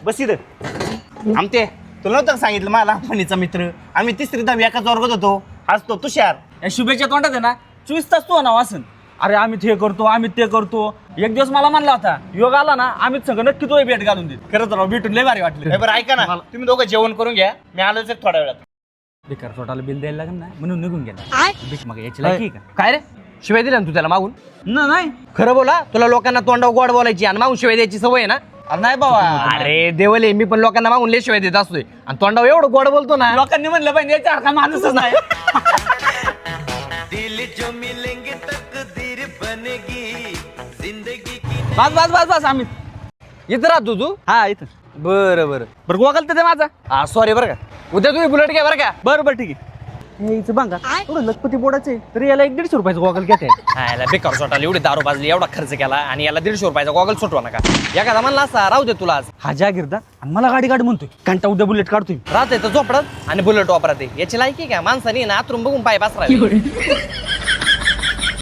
बस इथं आमते तुला नव्हतं का सांगितलं मला लहानपणीचा मित्र आम्ही तिसरी दहावी एकाच वर्गात होतो आज तो तुषार या शुभेच्या तोंडात आहे ना 24 तास तू नाव असन. अरे आम्ही ते करतो आम्ही ते करतो. एक दिवस मला म्हणला होता योग आला ना आम्ही सगळं नक्की तो भेट घालून देत. खरंच राव भेटून लय भारी वाटलं. बरं ऐका ना तुम्ही दोघं जेवण करून घ्या मी आलोच एक थोड्या वेळात. बेकार स्वतःला बिल द्यायला लागेल ना म्हणून निघून गेला. भीक मग याची लायकी का काय रे शिवाय दिल्या ना तू त्याला मागून? नाही खरं बोला तुला लोकांना तोंडावर गोड बोलायची आणि मागून शिवाय द्यायची सवय आहे ना? अरे नाही बाबा अरे देवले मी पण लोकांना मागून लय शिवाय देत असतोय आणि तोंडावर एवढं गोड बोलतो ना. लोकांनी म्हणलं पाहिजे याच्यासारखा माणूसच नाही. बस बस बस बस आम्ही इथं राहतो तू? हा इथं बरं बरं बरं गोगल तर ते माझा. हा सॉरी बरं का उद्या तुम्ही बुलेट घ्या बरं का. बरं बरं ठीक आहे. यायचं बघा एवढं लखपती बोर्डाचे तरी याला 150 रुपयाचं गॉगल घेते. याला बेकार सोटाला एवढी दारू बाजली एवढा खर्च केला आणि याला 150 रुपयाचा गॉगल सुटवा नका. एखादा म्हणला असा राहू दे तुला आज हा जागीरदार आणि मला गाडी गाडी म्हणतोय कंटा उद्या बुलेट काढतोय. राहते तर झोपडत आणि बुलेट वापरते याची लायकी काय माणसाने ना आतरून बघून पाय बसरा.